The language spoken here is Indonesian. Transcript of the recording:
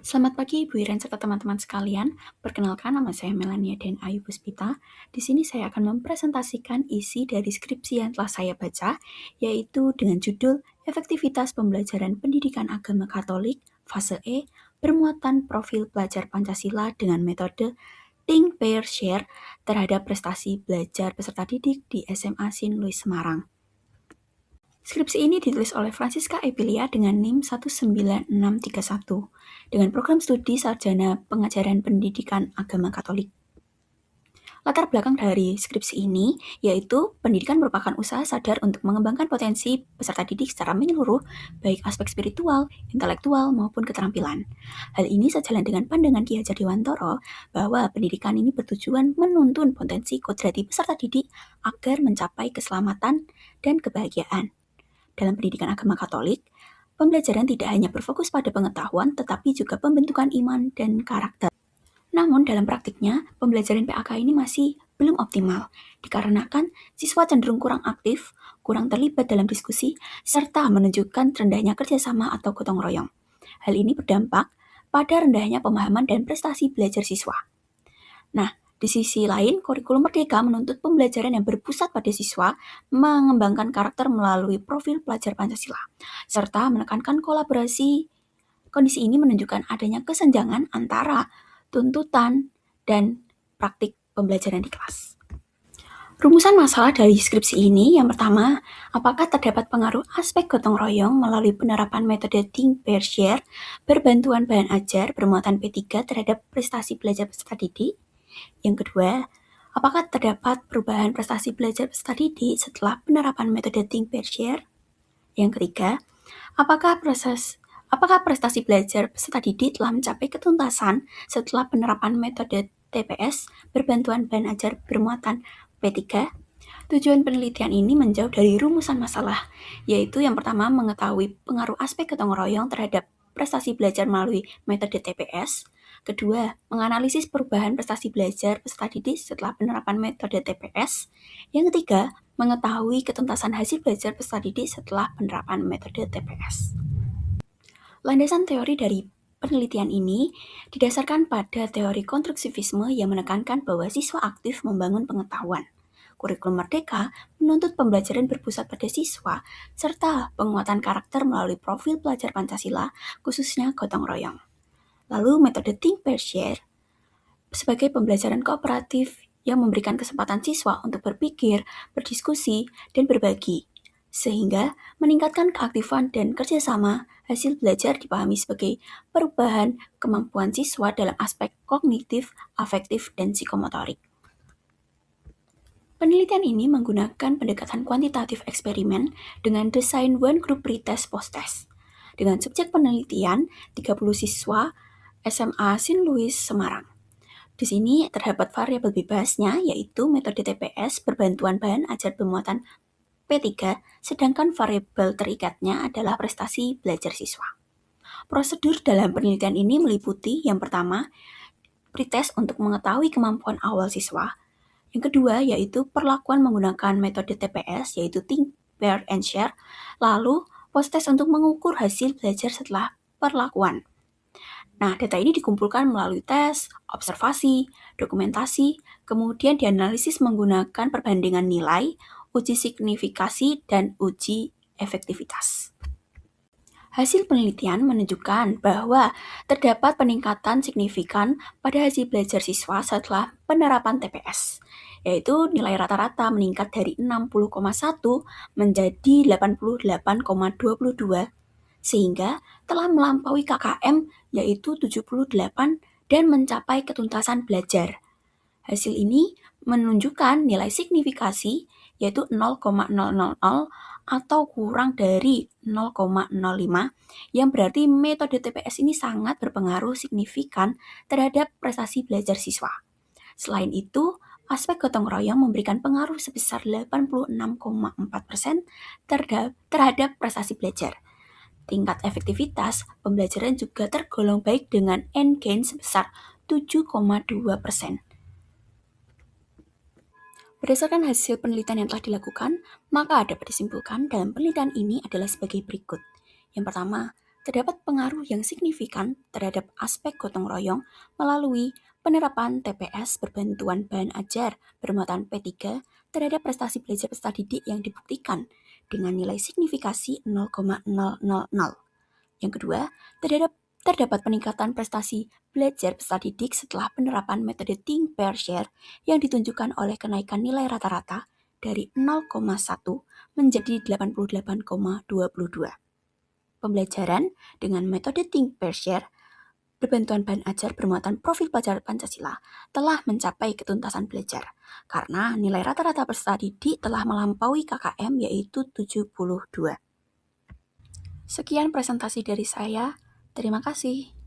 Selamat pagi Ibu Iren serta teman-teman sekalian. Perkenalkan, nama saya Melania dan Ayu Puspita. Di sini saya akan mempresentasikan isi dari skripsi yang telah saya baca, yaitu dengan judul Efektivitas Pembelajaran Pendidikan Agama Katolik, Fase E, Bermuatan Profil Pelajar Pancasila dengan metode Think, Pair, Share terhadap prestasi belajar peserta didik di SMA Sin Louis Semarang. Skripsi ini ditulis oleh Francisca Epilia dengan NIM 19631 dengan program studi sarjana pengajaran pendidikan agama Katolik. Latar belakang dari skripsi ini yaitu pendidikan merupakan usaha sadar untuk mengembangkan potensi peserta didik secara menyeluruh, baik aspek spiritual, intelektual, maupun keterampilan. Hal ini sejalan dengan pandangan Ki Hajar Dewantoro bahwa pendidikan ini bertujuan menuntun potensi kodrati peserta didik agar mencapai keselamatan dan kebahagiaan. Dalam pendidikan agama Katolik, pembelajaran tidak hanya berfokus pada pengetahuan, tetapi juga pembentukan iman dan karakter. Namun, dalam praktiknya, pembelajaran PAK ini masih belum optimal, dikarenakan siswa cenderung kurang aktif, kurang terlibat dalam diskusi, serta menunjukkan rendahnya kerjasama atau gotong royong. Hal ini berdampak pada rendahnya pemahaman dan prestasi belajar siswa. Nah, di sisi lain, kurikulum Merdeka menuntut pembelajaran yang berpusat pada siswa, mengembangkan karakter melalui profil pelajar Pancasila, serta menekankan kolaborasi. Kondisi ini menunjukkan adanya kesenjangan antara tuntutan dan praktik pembelajaran di kelas. Rumusan masalah dari skripsi ini, yang pertama, apakah terdapat pengaruh aspek gotong royong melalui penerapan metode Think, Pair, Share, berbantuan bahan ajar bermuatan P3 terhadap prestasi belajar peserta didik? Yang kedua, apakah terdapat perubahan prestasi belajar peserta didik setelah penerapan metode Think, Pair, Share? Yang ketiga, apakah prestasi belajar peserta didik telah mencapai ketuntasan setelah penerapan metode TPS berbantuan bahan ajar bermuatan P3? Tujuan penelitian ini menjauh dari rumusan masalah, yaitu yang pertama mengetahui pengaruh aspek gotong royong terhadap prestasi belajar melalui metode TPS. Kedua, menganalisis perubahan prestasi belajar peserta didik setelah penerapan metode TPS. Yang ketiga, mengetahui ketuntasan hasil belajar peserta didik setelah penerapan metode TPS. Landasan teori dari penelitian ini didasarkan pada teori konstruksivisme yang menekankan bahwa siswa aktif membangun pengetahuan. Kurikulum Merdeka menuntut pembelajaran berpusat pada siswa, serta penguatan karakter melalui profil pelajar Pancasila, khususnya gotong royong. Lalu metode Think, Pair, Share sebagai pembelajaran kooperatif yang memberikan kesempatan siswa untuk berpikir, berdiskusi, dan berbagi, sehingga meningkatkan keaktifan dan kerjasama. Hasil belajar dipahami sebagai perubahan kemampuan siswa dalam aspek kognitif, afektif, dan psikomotorik. Penelitian ini menggunakan pendekatan kuantitatif eksperimen dengan desain one group pretest post-test. Dengan subjek penelitian 30 siswa SMA Sin Louis Semarang. Di sini terdapat variabel bebasnya, yaitu metode TPS berbantuan bahan ajar bermuatan P3, sedangkan variabel terikatnya adalah prestasi belajar siswa. Prosedur dalam penelitian ini meliputi yang pertama, pretest untuk mengetahui kemampuan awal siswa. Yang kedua, yaitu perlakuan menggunakan metode TPS, yaitu Think, Pair, and Share. Lalu, post-test untuk mengukur hasil belajar setelah perlakuan. Nah, data ini dikumpulkan melalui tes, observasi, dokumentasi, kemudian dianalisis menggunakan perbandingan nilai, uji signifikasi, dan uji efektivitas. Hasil penelitian menunjukkan bahwa terdapat peningkatan signifikan pada hasil belajar siswa setelah penerapan TPS, yaitu nilai rata-rata meningkat dari 60,1 menjadi 88,22, sehingga telah melampaui KKM yaitu 78 dan mencapai ketuntasan belajar. Hasil ini menunjukkan nilai signifikasi yaitu 0,000 atau kurang dari 0,05 yang berarti metode TPS ini sangat berpengaruh signifikan terhadap prestasi belajar siswa. Selain itu, aspek gotong royong memberikan pengaruh sebesar 86,4% terhadap prestasi belajar. Tingkat efektivitas pembelajaran juga tergolong baik dengan N-gain sebesar 7,2%. Berdasarkan hasil penelitian yang telah dilakukan, maka dapat disimpulkan dalam penelitian ini adalah sebagai berikut. Yang pertama, Terdapat pengaruh yang signifikan terhadap aspek gotong royong melalui penerapan TPS berbantuan bahan ajar bermuatan P3 terhadap prestasi belajar peserta didik yang dibuktikan dengan nilai signifikasi 0,000. Yang kedua, terdapat peningkatan prestasi belajar peserta didik setelah penerapan metode Think Pair Share yang ditunjukkan oleh kenaikan nilai rata-rata dari 0,1 menjadi 88,22. Pembelajaran dengan metode Think Pair Share berbantuan bahan ajar bermuatan profil pelajar Pancasila telah mencapai ketuntasan belajar karena nilai rata-rata peserta didik telah melampaui KKM yaitu 72. Sekian presentasi dari saya. Terima kasih.